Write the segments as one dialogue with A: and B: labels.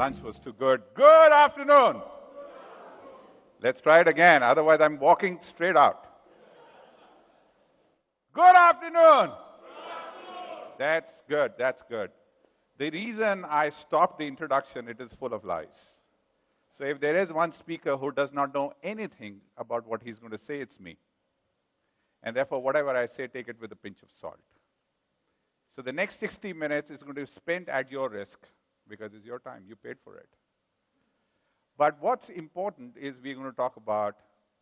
A: lunch was too good. Good afternoon. Let's try it again. Otherwise, I'm walking straight out. Good afternoon. That's good. That's good. The reason I stopped the introduction, it is full of lies. So if there is one speaker who does not know anything about what he's going to say, it's me. And therefore, whatever I say, take it with a pinch of salt. So the next 60 minutes is going to be spent at your risk, because it's your time. You paid for it. But what's important is we're going to talk about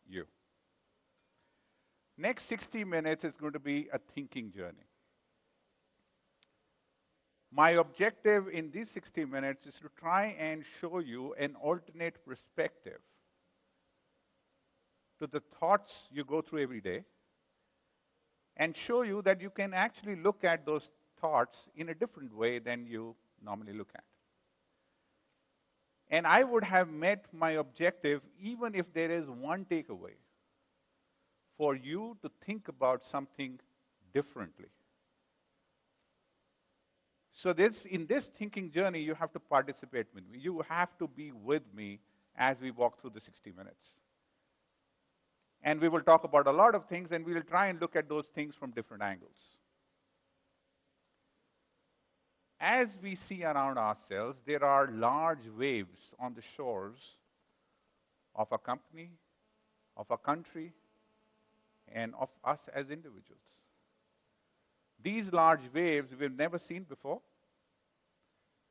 A: you. Next 60 minutes is going to be a thinking journey. My objective in these 60 minutes is to try and show you an alternate perspective to the thoughts you go through every day, and show you that you can actually look at those thoughts in a different way than you normally look at. And I would have met my objective even if there is one takeaway for you to think about something differently. So in this thinking journey, you have to participate with me. You have to be with me as we walk through the 60 minutes. And we will talk about a lot of things, and we will try and look at those things from different angles. As we see around ourselves, there are large waves on the shores of a company, of a country, and of us as individuals. These large waves we've never seen before.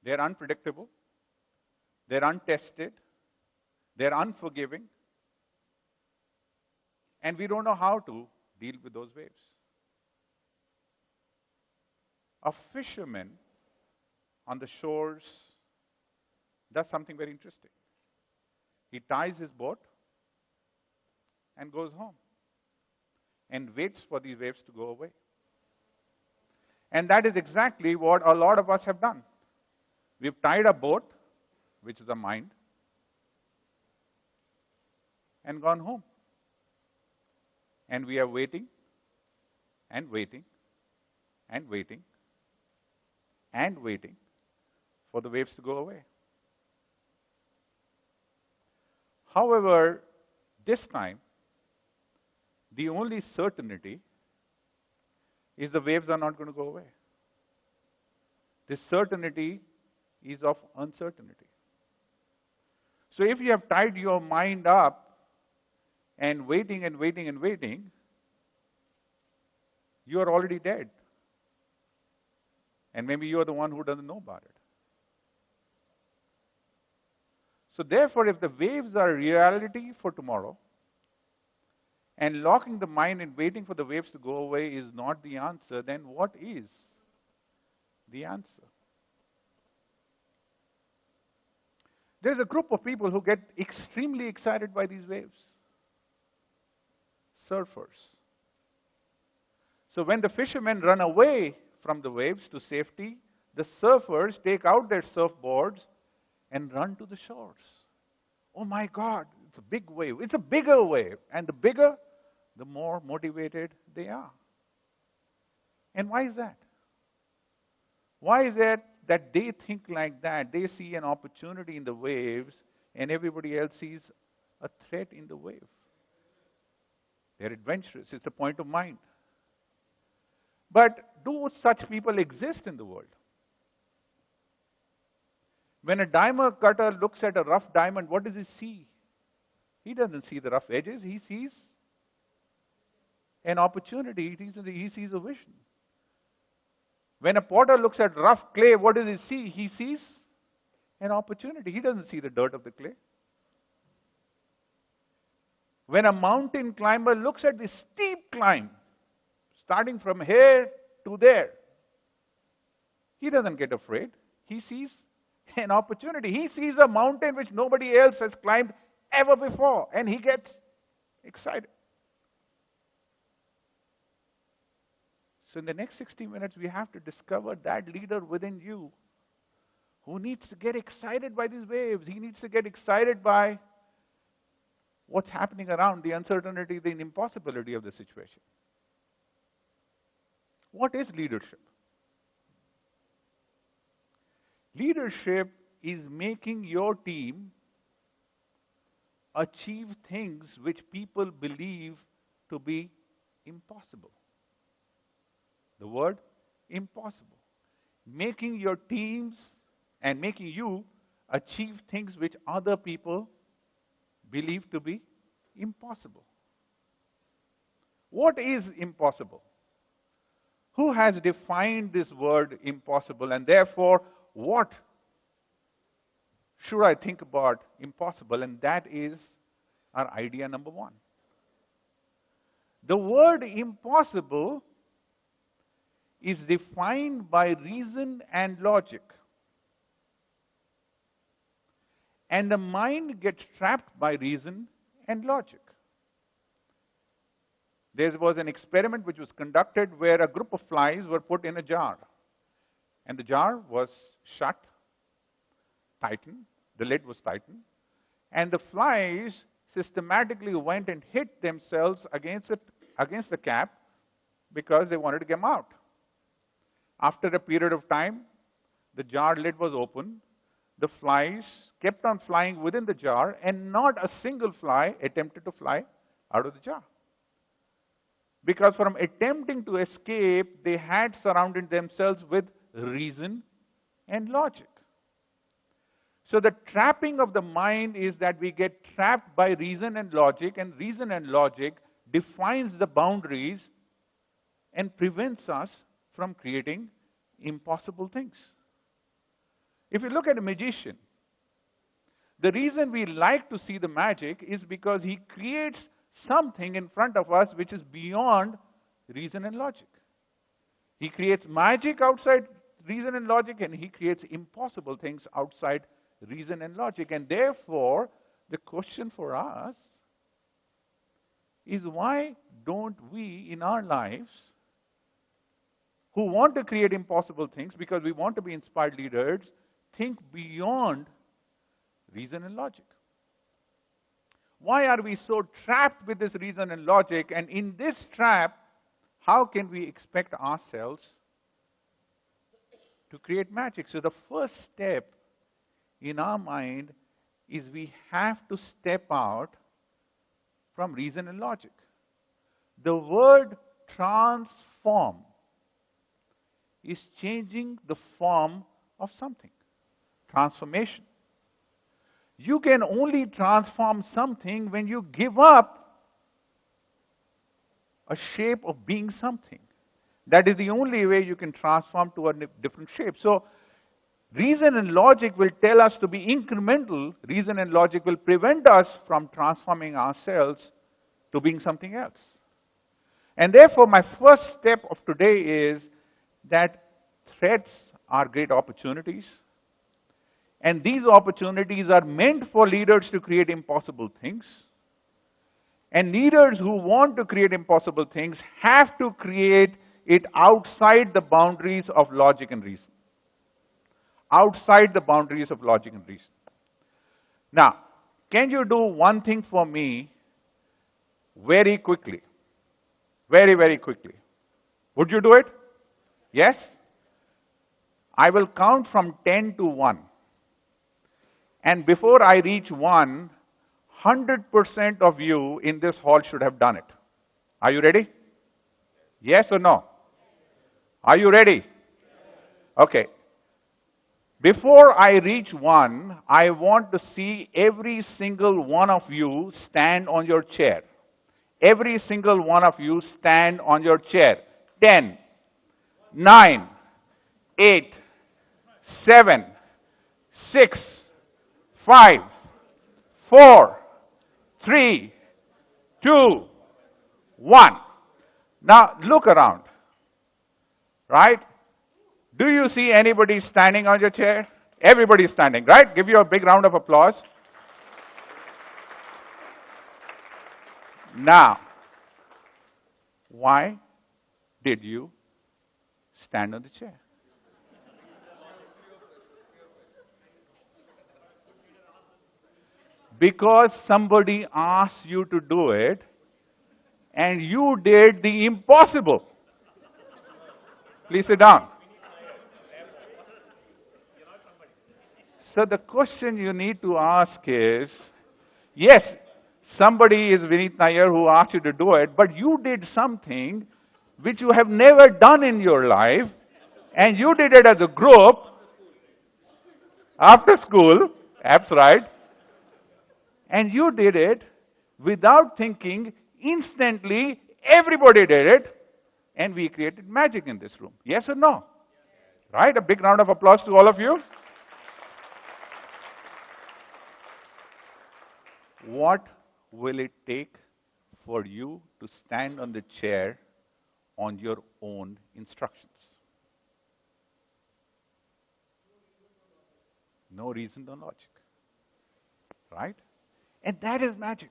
A: They're unpredictable. They're untested. They're unforgiving. And we don't know how to deal with those waves. A fisherman on the shores does something very interesting. He ties his boat and goes home and waits for these waves to go away. And that is exactly what a lot of us have done. We've tied a boat, which is a mind, and gone home. And we are waiting and waiting and waiting and waiting for the waves to go away. However, this time, the only certainty is the waves are not going to go away. The certainty is of uncertainty. So if you have tied your mind up and waiting and waiting and waiting, you are already dead. And maybe you are the one who doesn't know about it. So therefore, if the waves are reality for tomorrow, and locking the mind and waiting for the waves to go away is not the answer, then what is the answer? There's a group of people who get extremely excited by these waves. Surfers. So when the fishermen run away from the waves to safety, the surfers take out their surfboards and run to the shores. Oh my God, it's a big wave. It's a bigger wave. And the bigger, the more motivated they are. And why is that? Why is that they think like that? They see an opportunity in the waves, and everybody else sees a threat in the wave. They're adventurous. It's a point of mind. But do such people exist in the world? When a diamond cutter looks at a rough diamond, what does he see? He doesn't see the rough edges. He sees an opportunity. He sees a vision. When a potter looks at rough clay, what does he see? He sees an opportunity. He doesn't see the dirt of the clay. When a mountain climber looks at the steep climb, starting from here to there, he doesn't get afraid. He sees an opportunity. He sees a mountain which nobody else has climbed ever before, and he gets excited. So in the next 60 minutes, we have to discover that leader within you who needs to get excited by these waves. He needs to get excited by what's happening around, the uncertainty, the impossibility of the situation. What is leadership? Leadership is making your team achieve things which people believe to be impossible. The word impossible. Making your teams and making you achieve things which other people believe to be impossible. What is impossible? Who has defined this word impossible, and therefore what should I think about impossible? And that is our idea number one. The word impossible is defined by reason and logic. And the mind gets trapped by reason and logic. There was an experiment which was conducted where a group of flies were put in a jar. And the jar was shut, tightened, the lid was tightened, and the flies systematically went and hit themselves against the cap because they wanted to get them out. After a period of time, the jar lid was open, the flies kept on flying within the jar, and not a single fly attempted to fly out of the jar. Because from attempting to escape, they had surrounded themselves with reason and logic. So the trapping of the mind is that we get trapped by reason and reason and logic defines the boundaries and prevents us from creating impossible things. If you look at a magician, the reason we like to see the magic is because he creates something in front of us which is beyond reason and logic. He creates magic outside reason and logic, and he creates impossible things outside reason and logic. And therefore, the question for us is, why don't we in our lives, who want to create impossible things because we want to be inspired leaders, think beyond reason and logic? Why are we so trapped with this reason and logic? And in this trap, how can we expect ourselves to create magic? So the first step in our mind is we have to step out from reason and logic. The word transform is changing the form of something. Transformation. You can only transform something when you give up a shape of being something. That is the only way you can transform to a different shape. So, reason and logic will tell us to be incremental. Reason and logic will prevent us from transforming ourselves to being something else. And therefore, my first step of today is that threats are great opportunities. And these opportunities are meant for leaders to create impossible things. And leaders who want to create impossible things have to create it outside the boundaries of logic and reason. Outside the boundaries of logic and reason. Now, can you do one thing for me very quickly? Very, very quickly. Would you do it? Yes? I will count from 10 to 1. And before I reach 1, 100% of you in this hall should have done it. Are you ready? Yes or no? Are you ready? Okay. Before I reach 1, I want to see every single one of you stand on your chair. Every single one of you stand on your chair. 10, 9, 8, 7, 6, 5, 4, 3, 2, 1. Now look around. Right? Do you see anybody standing on your chair? Everybody is standing, right? Give you a big round of applause. Now, why did you stand on the chair? Because somebody asked you to do it, and you did the impossible. Please sit down. So the question you need to ask is, yes, somebody is Vineet Nayar who asked you to do it, but you did something which you have never done in your life, and you did it as a group, after school, that's right, and you did it without thinking. Instantly, everybody did it, and we created magic in this room. Yes or no? Right? A big round of applause to all of you. What will it take for you to stand on the chair on your own instructions? No reason, no logic. Right? And that is magic.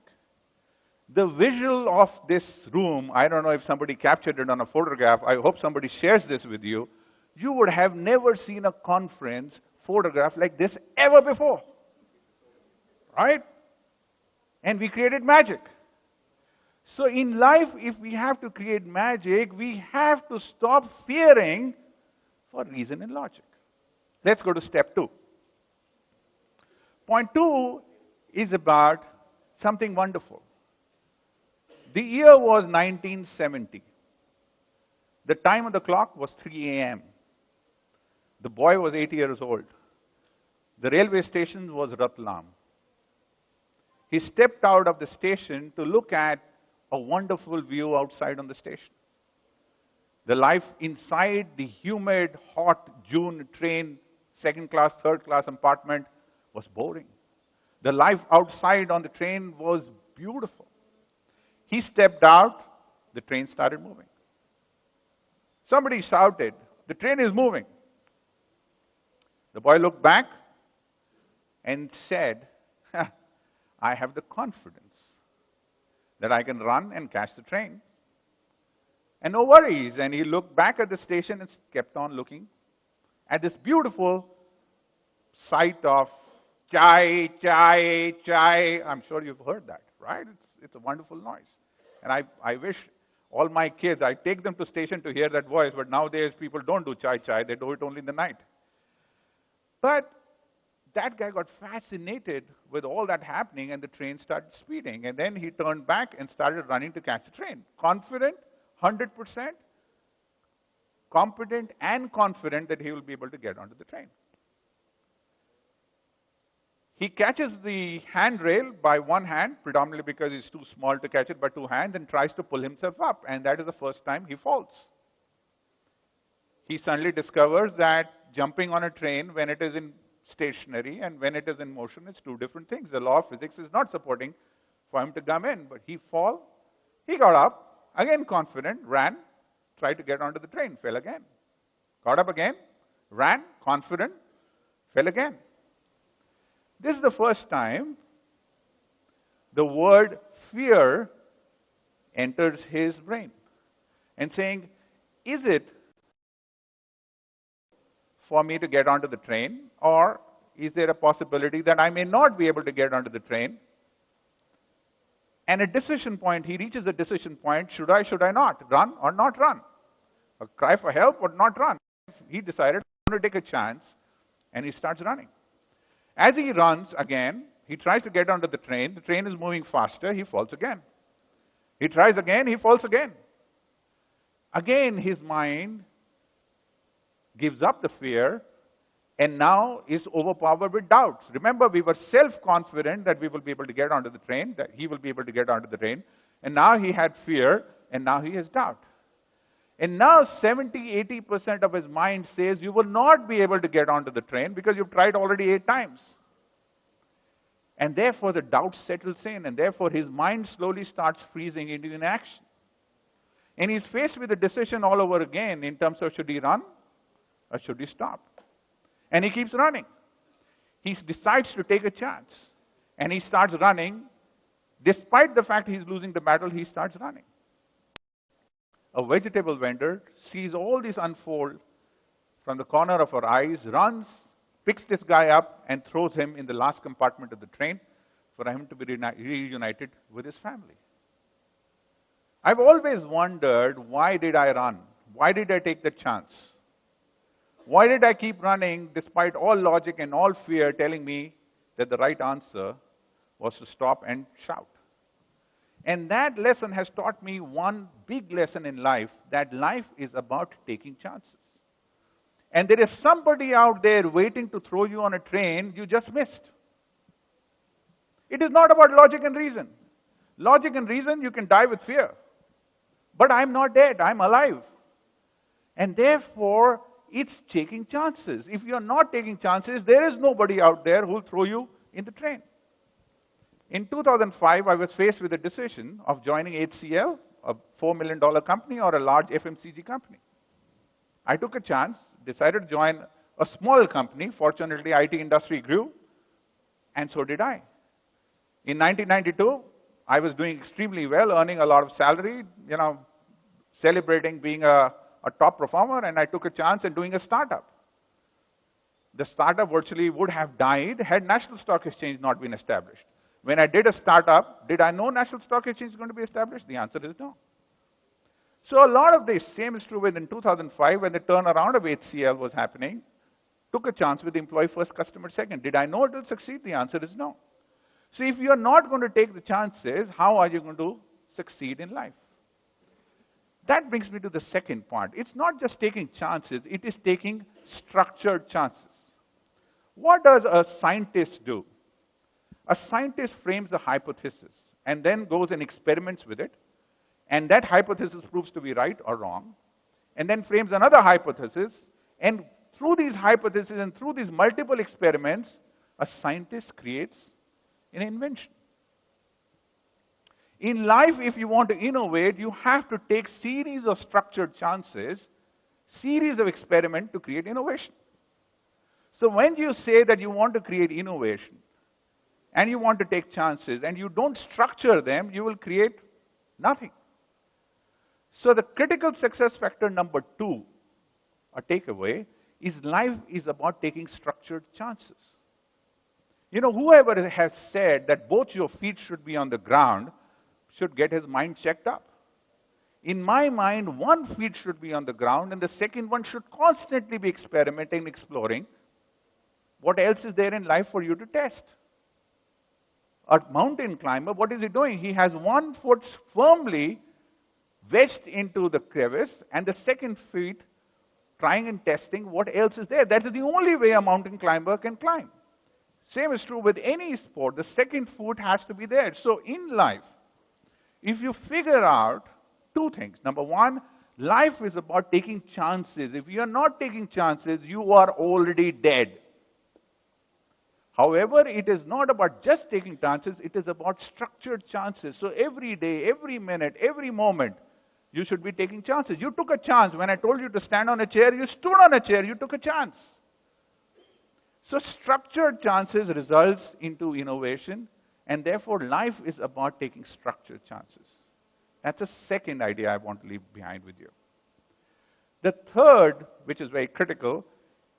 A: The visual of this room, I don't know if somebody captured it on a photograph, I hope somebody shares this with you. You would have never seen a conference photograph like this ever before. Right? And we created magic. So in life, if we have to create magic, we have to stop fearing for reason and logic. Let's go to step 2. Point 2 is about something wonderful. The year was 1970. The time on the clock was 3 a.m. The boy was 8 years old. The railway station was Ratlam. He stepped out of the station to look at a wonderful view outside on the station. The life inside the humid, hot June train, second class, third class compartment was boring. The life outside on the train was beautiful. He stepped out, the train started moving. Somebody shouted, "The train is moving." The boy looked back and said, "I have the confidence that I can run and catch the train. And no worries." And he looked back at the station and kept on looking at this beautiful sight of chai, chai, chai. I'm sure you've heard that, right? It's a wonderful noise. And I wish all my kids, I take them to station to hear that voice, but nowadays people don't do chai, chai. They do it only in the night. But that guy got fascinated with all that happening, and the train started speeding. And then he turned back and started running to catch the train. Confident, 100%, competent and confident that he will be able to get onto the train. He catches the handrail by one hand, predominantly because he's too small to catch it by two hands, and tries to pull himself up. And that is the first time he falls. He suddenly discovers that jumping on a train when it is in stationary and when it is in motion, it's two different things. The law of physics is not supporting for him to come in. But he got up, again confident, ran, tried to get onto the train, fell again. Got up again, ran, confident, fell again. This is the first time the word fear enters his brain and saying, is it for me to get onto the train, or is there a possibility that I may not be able to get onto the train? And a decision point, he reaches a decision point, should I not run or not run? Or cry for help or not run? He decided, I'm going to take a chance, and he starts running. As he runs again, he tries to get onto the train is moving faster, he falls again. He tries again, he falls again. Again, his mind gives up the fear and now is overpowered with doubts. Remember, we were self-confident that we will be able to get onto the train, that he will be able to get onto the train, and now he had fear, and now he has doubt. And now 70-80% of his mind says you will not be able to get onto the train because you've tried already 8 times. And therefore the doubt settles in, and therefore his mind slowly starts freezing into inaction. And he's faced with a decision all over again in terms of should he run or should he stop? And he keeps running. He decides to take a chance. And he starts running. Despite the fact he's losing the battle, he starts running. A vegetable vendor sees all this unfold from the corner of her eyes, runs, picks this guy up, and throws him in the last compartment of the train for him to be reunited with his family. I've always wondered, why did I run? Why did I take the chance? Why did I keep running despite all logic and all fear telling me that the right answer was to stop and shout? And that lesson has taught me one big lesson in life, that life is about taking chances. And there is somebody out there waiting to throw you on a train you just missed. It is not about logic and reason. Logic and reason, you can die with fear. But I'm not dead, I'm alive. And therefore, it's taking chances. If you're not taking chances, there is nobody out there who will throw you in the train. In 2005, I was faced with a decision of joining HCL, a $4 million company, or a large FMCG company. I took a chance, decided to join a small company. Fortunately, IT industry grew, and so did I. In 1992, I was doing extremely well, earning a lot of salary, celebrating being a top performer, and I took a chance in doing a startup. The startup virtually would have died had National Stock Exchange not been established. When I did a startup, did I know National Stock Exchange is going to be established? The answer is no. So a lot of this same is true within 2005 when the turnaround of HCL was happening. Took a chance with employee first, customer second. Did I know it will succeed? The answer is no. So if you're not going to take the chances, how are you going to succeed in life? That brings me to the second part. It's not just taking chances, it is taking structured chances. What does a scientist do? A scientist frames a hypothesis and then goes and experiments with it, and that hypothesis proves to be right or wrong, and then frames another hypothesis, and through these hypotheses and through these multiple experiments, a scientist creates an invention. In life, if you want to innovate, you have to take series of structured chances, series of experiments to create innovation. So when you say that you want to create innovation, and you want to take chances, and you don't structure them, you will create nothing. So the critical success factor number 2, a takeaway, is life is about taking structured chances. Whoever has said that both your feet should be on the ground should get his mind checked up. In my mind, one feet should be on the ground, and the second one should constantly be experimenting, exploring. What else is there in life for you to test? A mountain climber, what is he doing? He has one foot firmly wedged into the crevice, and the second feet trying and testing what else is there. That is the only way a mountain climber can climb. Same is true with any sport. The second foot has to be there. So in life, if you figure out 2 things. Number 1, life is about taking chances. If you are not taking chances, you are already dead. However, it is not about just taking chances, it is about structured chances. So every day, every minute, every moment, you should be taking chances. You took a chance. When I told you to stand on a chair, you stood on a chair, you took a chance. So structured chances results into innovation, and therefore life is about taking structured chances. That's the second idea I want to leave behind with you. The third, which is very critical,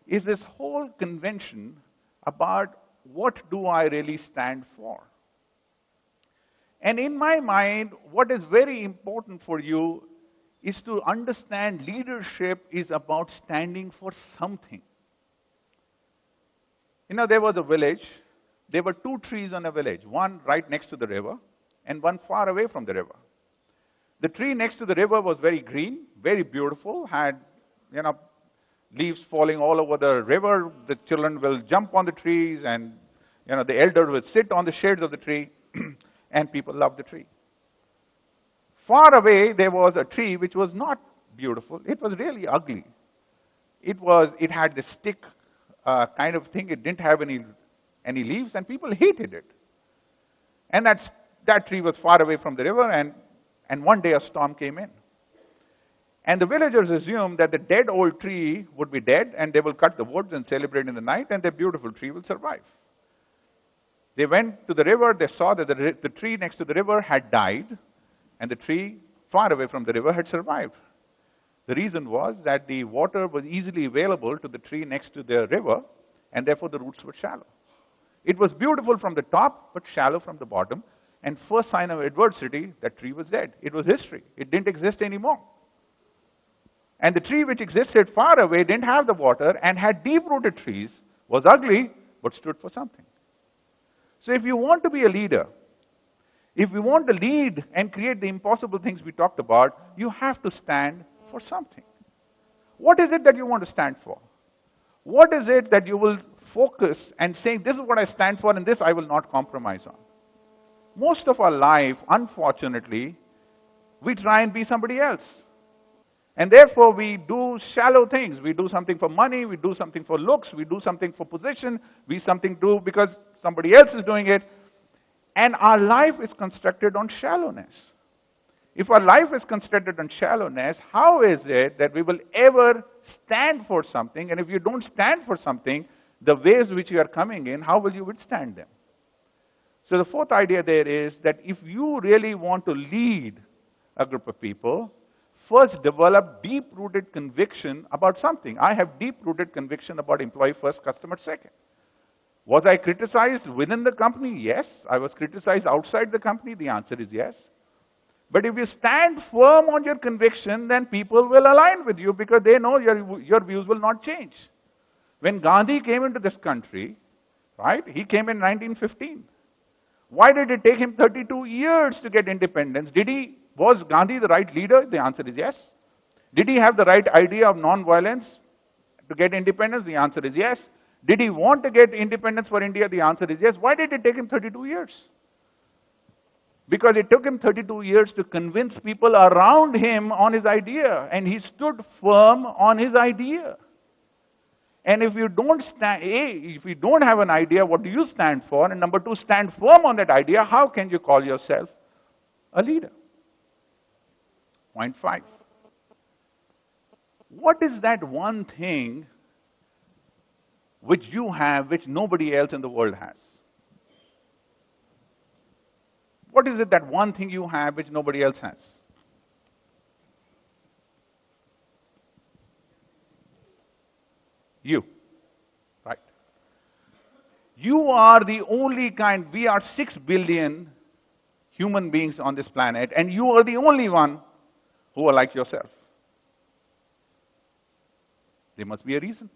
A: is this whole convention about what do I really stand for? And in my mind, what is very important for you is to understand leadership is about standing for something. There was a village. There were 2 trees on a village, one right next to the river and one far away from the river. The tree next to the river was very green, very beautiful, had, leaves falling all over the river. The children will jump on the trees, and, the elder will sit on the shades of the tree, and people love the tree. Far away, there was a tree which was not beautiful. It was really ugly. It had this stick kind of thing. It didn't have any leaves, and people hated it. And that tree was far away from the river, and one day a storm came in. And the villagers assumed that the dead old tree would be dead, and they will cut the woods and celebrate in the night, and their beautiful tree will survive. They went to the river. They saw that the tree next to the river had died, and the tree far away from the river had survived. The reason was that the water was easily available to the tree next to the river, and therefore the roots were shallow. It was beautiful from the top, but shallow from the bottom. And first sign of adversity, that tree was dead. It was history. It didn't exist anymore. And the tree which existed far away didn't have the water and had deep-rooted trees, was ugly, but stood for something. So if you want to be a leader, if we want to lead and create the impossible things we talked about, you have to stand for something. What is it that you want to stand for? What is it that you will focus and say, this is what I stand for and this I will not compromise on? Most of our life, unfortunately, we try and be somebody else. And therefore, we do shallow things. We do something for money, we do something for looks, we do something for position, we something do because somebody else is doing it. And our life is constructed on shallowness. If our life is constructed on shallowness, how is it that we will ever stand for something? And if you don't stand for something, the waves which you are coming in, how will you withstand them? So the fourth idea there is that if you really want to lead a group of people, first develop deep-rooted conviction about something. I have deep-rooted conviction about employee first, customer second. Was I criticized within the company? Yes. I was criticized outside the company? The answer is yes. But if you stand firm on your conviction, then people will align with you because they know your views will not change. When Gandhi came into this country, right, he came in 1915. Why did it take him 32 years to get independence? Was Gandhi the right leader? The answer is yes. Did he have the right idea of non-violence to get independence? The answer is yes. Did he want to get independence for India? The answer is yes. Why did it take him 32 years? Because it took him 32 years to convince people around him on his idea, and he stood firm on his idea. And if you don't stand, if you don't have an idea, what do you stand for? And number two, stand firm on that idea, how can you call yourself a leader? Point 5. What is that one thing which you have, which nobody else in the world has? What is it, that one thing you have which nobody else has? You. Right. You are the only kind. We are 6 billion human beings on this planet, and you are the only one who are like yourself. There must be a reason.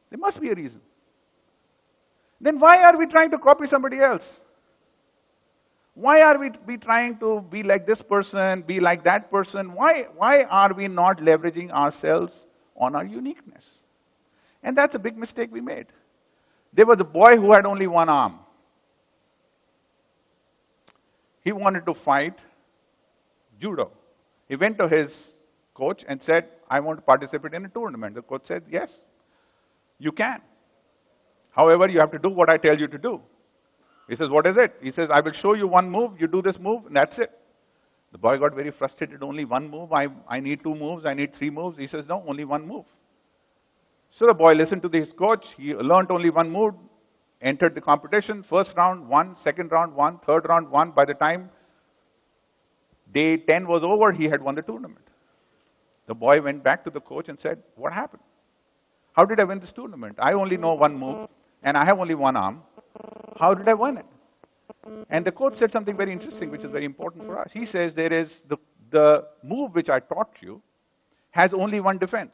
A: There must be a reason. Then why are we trying to copy somebody else? Why are we trying to be like this person, be like that person? Why are we not leveraging ourselves on our uniqueness? And that's a big mistake we made. There was a boy who had only one arm. He wanted to fight judo. He went to his coach and said, I want to participate in a tournament. The coach said, yes, you can. However, you have to do what I tell you to do. He says, what is it? He says, I will show you one move, you do this move, and that's it. The boy got very frustrated, only one move, I need 2 moves, I need 3 moves. He says, no, only one move. So the boy listened to his coach, he learned only one move, entered the competition, first round, won, second round, won, third round, won. By the time day 10 was over, he had won the tournament. The boy went back to the coach and said, what happened? How did I win this tournament? I only know one move, and I have only one arm. How did I win it? And the coach said something very interesting, which is very important for us. He says, there is the move which I taught you has only one defense.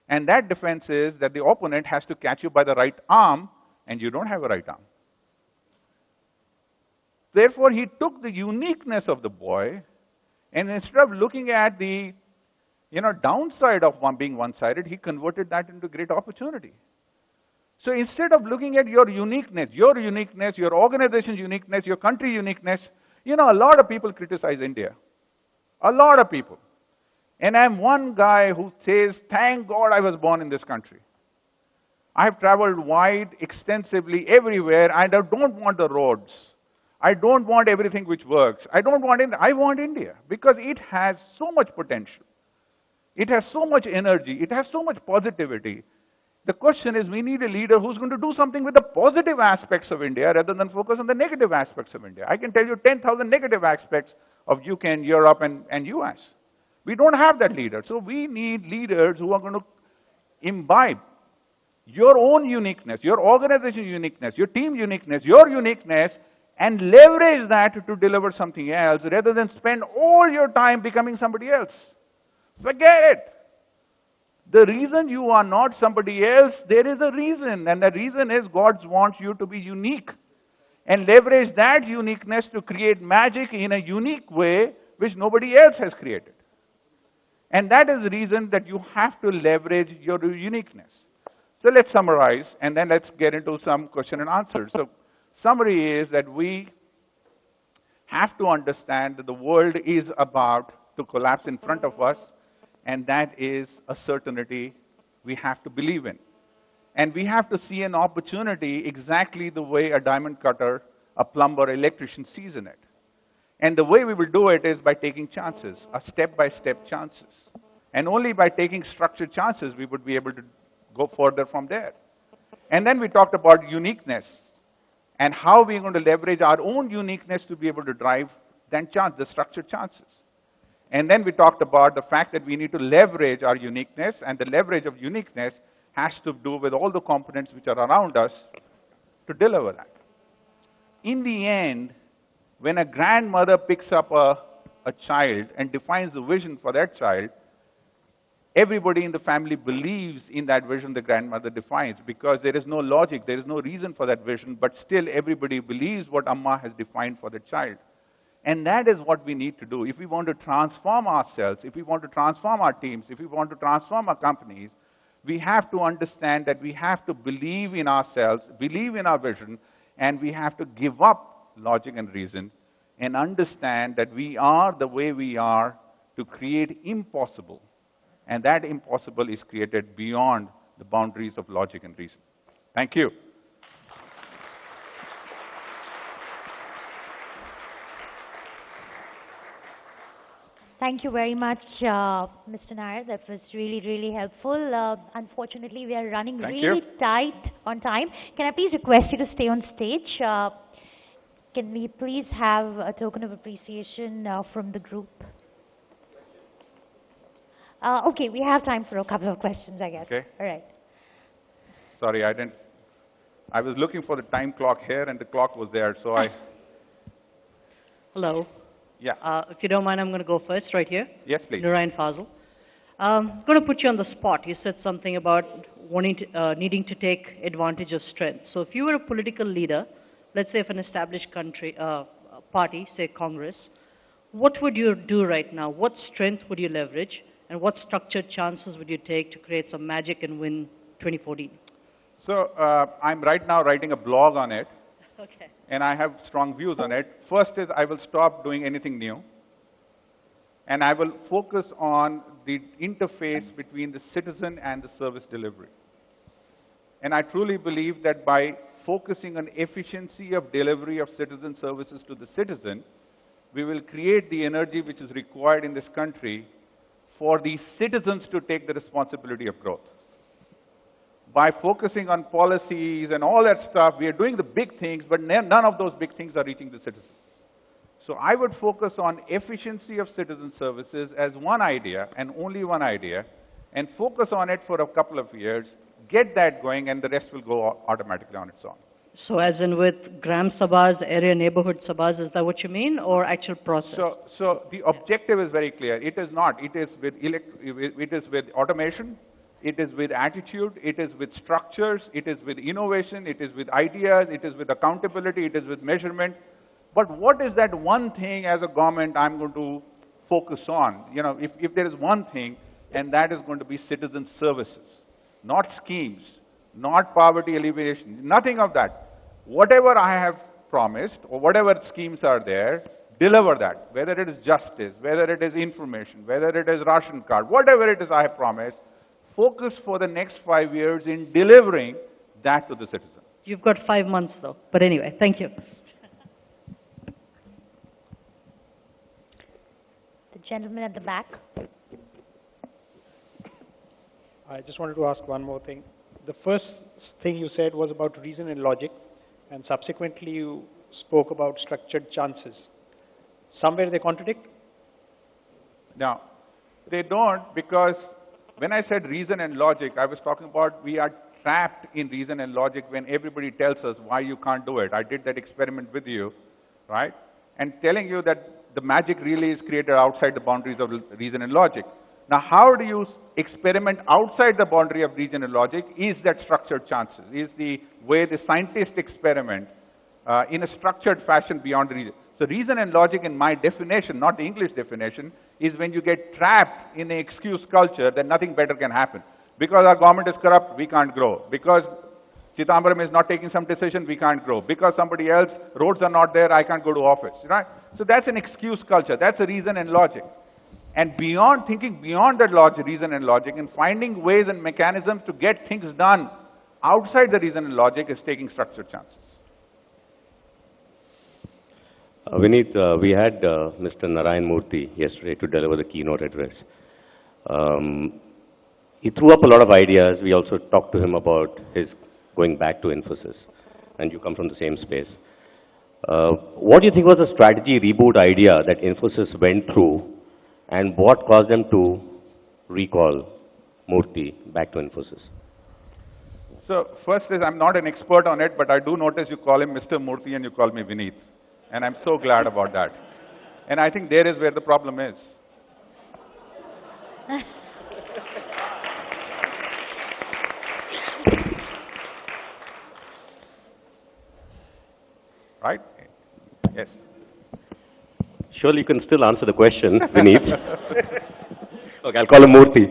A: And that defense is that the opponent has to catch you by the right arm, and you don't have a right arm. Therefore, he took the uniqueness of the boy, and instead of looking at the downside of being one-sided, he converted that into great opportunity. So instead of looking at your uniqueness, your organization's uniqueness, your country's uniqueness, a lot of people criticize India. A lot of people. And I'm one guy who says, thank God I was born in this country. I have traveled wide, extensively, everywhere, and I don't want the roads. I don't want everything which works. I want India, because it has so much potential. It has so much energy. It has so much positivity. The question is, we need a leader who's going to do something with the positive aspects of India rather than focus on the negative aspects of India. I can tell you 10,000 negative aspects of UK and Europe and US. We don't have that leader. So we need leaders who are going to imbibe your own uniqueness, your organization's uniqueness, your team uniqueness, your uniqueness, and leverage that to deliver something else rather than spend all your time becoming somebody else. Forget it. The reason you are not somebody else, there is a reason, and the reason is God wants you to be unique and leverage that uniqueness to create magic in a unique way which nobody else has created. And that is the reason that you have to leverage your uniqueness. So let's summarize, and then let's get into some question and answers. So summary is that we have to understand that the world is about to collapse in front of us, and that is a certainty we have to believe in. And we have to see an opportunity exactly the way a diamond cutter, a plumber, electrician sees in it. And the way we will do it is by taking chances, a step-by-step chances. And only by taking structured chances we would be able to go further from there. And then we talked about uniqueness and how we're going to leverage our own uniqueness to be able to drive that chance, the structured chances. And then we talked about the fact that we need to leverage our uniqueness, and the leverage of uniqueness has to do with all the components which are around us to deliver that. In the end, when a grandmother picks up a child and defines the vision for that child, everybody in the family believes in that vision the grandmother defines, because there is no logic, there is no reason for that vision, but still everybody believes what Amma has defined for the child. And that is what we need to do. If we want to transform ourselves, if we want to transform our teams, if we want to transform our companies, we have to understand that we have to believe in ourselves, believe in our vision, and we have to give up logic and reason and understand that we are the way we are to create impossible. And that impossible is created beyond the boundaries of logic and reason. Thank you.
B: Thank you very much, Mr. Nayar. That was really, really helpful. Unfortunately, we are running really tight on time. Can I please request you to stay on stage? Can we please have a token of appreciation from the group? Okay, we have time for a couple of questions, I guess.
A: Okay.
B: All right.
A: Sorry, I was looking for the time clock here, and the clock was there, so I...
C: Hello.
A: Yeah.
C: If you don't mind, I'm going to go first, right here.
A: Yes, please.
C: Nurain Fazal. I'm going to put you on the spot. You said something about needing to take advantage of strength. So if you were a political leader, let's say of an established country, party, say Congress, what would you do right now? What strength would you leverage? And what structured chances would you take to create some magic and win 2014?
A: So I'm right now writing a blog on it.
C: Okay.
A: And I have strong views on it. First is I will stop doing anything new. And I will focus on the interface between the citizen and the service delivery. And I truly believe that by focusing on efficiency of delivery of citizen services to the citizen, we will create the energy which is required in this country for the citizens to take the responsibility of growth. By focusing on policies and all that stuff, we are doing the big things, but none of those big things are reaching the citizens. So I would focus on efficiency of citizen services as one idea, and only one idea, and focus on it for a couple of years, get that going, and the rest will go automatically on its own.
C: So as in with Gram Sabhas, area neighborhood Sabhas, is that what you mean, or actual process?
A: So the objective is very clear. It is not. It is with automation. It is with attitude, it is with structures, it is with innovation, it is with ideas, it is with accountability, it is with measurement. But what is that one thing as a government I'm going to focus on? You know, if there is one thing, and that is going to be citizen services, not schemes, not poverty alleviation, nothing of that. Whatever I have promised, or whatever schemes are there, deliver that. Whether it is justice, whether it is information, whether it is ration card, whatever it is I have promised, focus for the next 5 years in delivering that to the citizen.
C: You've got 5 months, though. But anyway, thank you.
B: The gentleman at the back.
D: I just wanted to ask one more thing. The first thing you said was about reason and logic, and subsequently you spoke about structured chances. Somewhere they contradict?
A: No, they don't, because when I said reason and logic, I was talking about we are trapped in reason and logic when everybody tells us why you can't do it. I did that experiment with you, right? And telling you that the magic really is created outside the boundaries of reason and logic. Now, how do you experiment outside the boundary of reason and logic? Is that structured chances? Is the way the scientists experiment in a structured fashion beyond reason. So reason and logic, in my definition, not the English definition, is when you get trapped in an excuse culture that nothing better can happen. Because our government is corrupt, we can't grow. Because Chidambaram is not taking some decision, we can't grow. Because somebody else, roads are not there, I can't go to office. Right? So that's an excuse culture. That's a reason and logic. And beyond thinking beyond that logic, reason and logic, and finding ways and mechanisms to get things done outside the reason and logic is taking structured chances.
E: Vineet, we had Mr. Narayan Murthy yesterday to deliver the keynote address. He threw up a lot of ideas. We also talked to him about his going back to Infosys, and you come from the same space. What do you think was the strategy reboot idea that Infosys went through, and what caused them to recall Murthy back to Infosys?
A: So first is, I'm not an expert on it, but I do notice you call him Mr. Murthy and you call me Vineet. And I'm so glad about that. And I think there is where the problem is. Right? Yes.
E: Surely you can still answer the question, Vineet. Okay, I'll call him Murthy.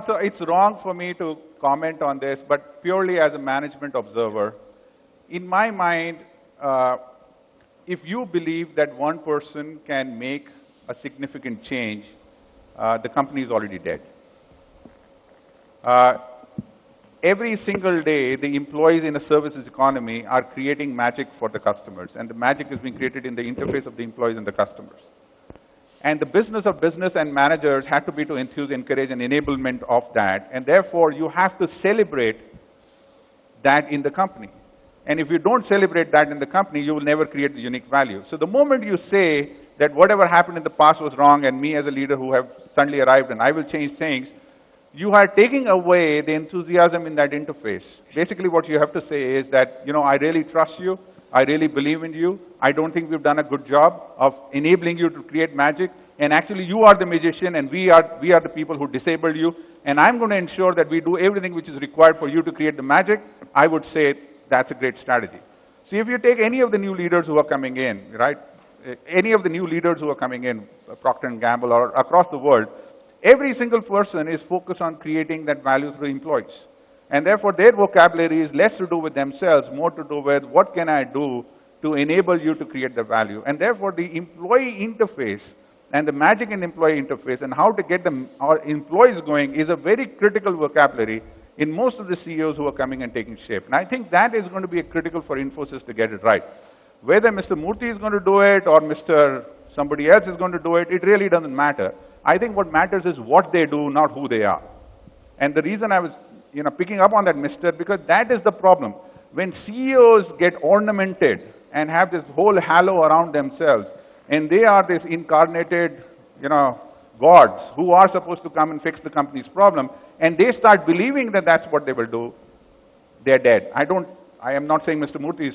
A: So it's wrong for me to comment on this, but purely as a management observer, in my mind, if you believe that one person can make a significant change, the company is already dead. Every single day, the employees in a services economy are creating magic for the customers, and the magic is being created in the interface of the employees and the customers. And the business of business and managers have to be to enthuse, encourage, and enablement of that, and therefore you have to celebrate that in the company. And if you don't celebrate that in the company, you will never create the unique value. So the moment you say that whatever happened in the past was wrong, and me as a leader who have suddenly arrived and I will change things, you are taking away the enthusiasm in that interface. Basically what you have to say is that, I really trust you, I really believe in you, I don't think we've done a good job of enabling you to create magic, and actually you are the magician and we are the people who disabled you, and I'm going to ensure that we do everything which is required for you to create the magic. I would say that's a great strategy. See, if you take any of the new leaders who are coming in, right, any of the new leaders who are coming in, Procter & Gamble or across the world, every single person is focused on creating that value through employees. And therefore, their vocabulary is less to do with themselves, more to do with what can I do to enable you to create the value. And therefore, the employee interface and the magic in employee interface and how to get our employees going is a very critical vocabulary in most of the CEOs who are coming and taking shape. And I think that is going to be critical for Infosys to get it right. Whether Mr. Murthy is going to do it or Mr. somebody else is going to do it, it really doesn't matter. I think what matters is what they do, not who they are. And the reason I was picking up on that, because that is the problem. When CEOs get ornamented and have this whole halo around themselves, and they are this incarnated, gods who are supposed to come and fix the company's problem, and they start believing that that's what they will do, they're dead. I am not saying Mr. Murthy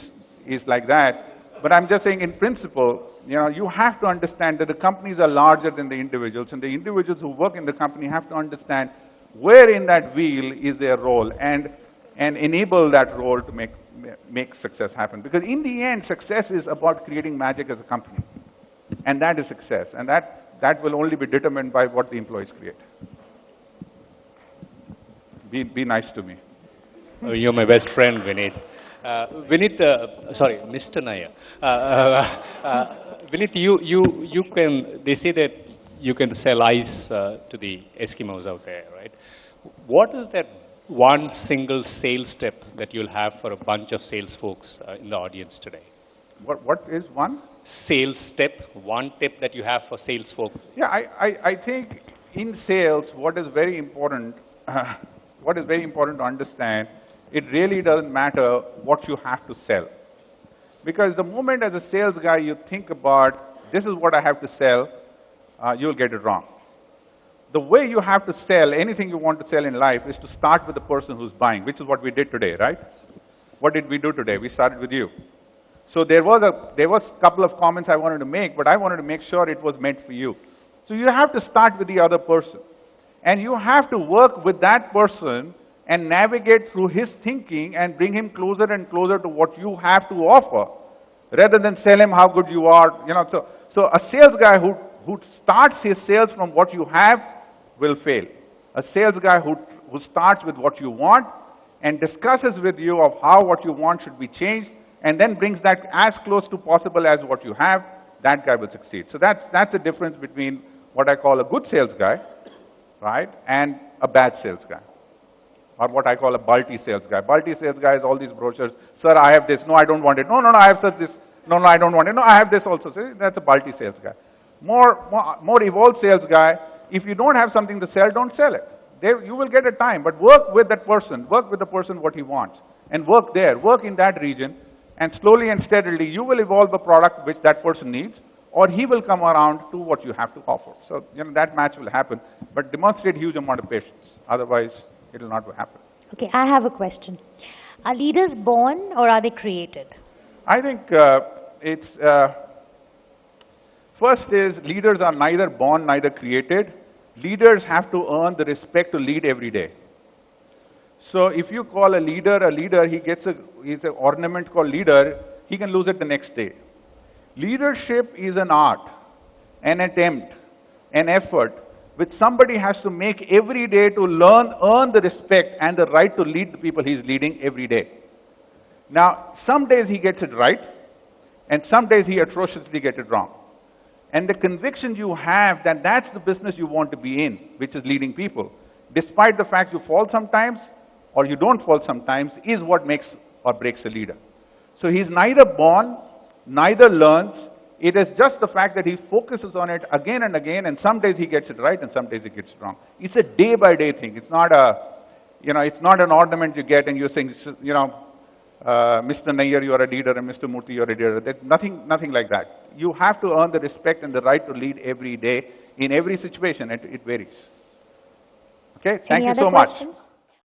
A: is like that, but I'm just saying in principle, you have to understand that the companies are larger than the individuals, and the individuals who work in the company have to understand where in that wheel is their role and enable that role to make success happen. Because in the end, success is about creating magic as a company. And that is success. And that will only be determined by what the employees create. Be nice to me.
F: You're my best friend, Vineet. Mr. Nayar. Vineet, you can, they say that you can sell ice to the Eskimos out there, right? What is that one single sales tip that you'll have for a bunch of sales folks in the audience today?
A: What is one?
F: Sales tip, one tip that you have for sales folks.
A: Yeah, I think in sales, what is very important to understand, it really doesn't matter what you have to sell. Because the moment as a sales guy you think about, this is what I have to sell, you'll get it wrong. the way you have to sell anything you want to sell in life is to start with the person who's buying, which is what we did today, right? What did we do today? We started with you. So there was a couple of comments I wanted to make, but I wanted to make sure it was meant for you. So you have to start with the other person. And you have to work with that person and navigate through his thinking and bring him closer and closer to what you have to offer, rather than sell him how good you are. You know, so a sales guy who starts his sales from what you have will fail. A sales guy who starts with what you want and discusses with you of how what you want should be changed, and then brings that as close to possible as what you have, that guy will succeed. So that's the difference between what I call a good sales guy, right, and a bad sales guy. Or what I call a bulty sales guy. Bulty sales guy is all these brochures. Sir, I have this. No, I don't want it. No, I have such this. No, I don't want it. No, I have this also. So that's a bulty sales guy. More evolved sales guy, if you don't have something to sell, don't sell it. You will get a time, but work with that person. Work with the person what he wants. And work there. Work in that region. And slowly and steadily, you will evolve a product which that person needs, or he will come around to what you have to offer. So, that match will happen. But demonstrate huge amount of patience. Otherwise, it will not happen.
B: Okay, I have a question. Are leaders born or are they created?
A: I think first is leaders are neither born, neither created. Leaders have to earn the respect to lead every day. So if you call a leader, he's an ornament called leader, he can lose it the next day. Leadership is an art, an attempt, an effort, which somebody has to make every day to earn the respect and the right to lead the people he's leading every day. Now, some days he gets it right, and some days he atrociously gets it wrong. And the conviction you have that that's the business you want to be in, which is leading people, despite the fact you fall sometimes, or you don't fall sometimes, is what makes or breaks a leader. So he's neither born, neither learns. It is just the fact that he focuses on it again and again, and some days he gets it right, and some days he gets it wrong. It's a day-by-day thing. It's not it's not an ornament you get and you're saying, Mr. Nayar, you are a leader, and Mr. Murthy, you are a leader. There's nothing like that. You have to earn the respect and the right to lead every day in every situation. It varies. Okay, thank you so much.
B: Questions?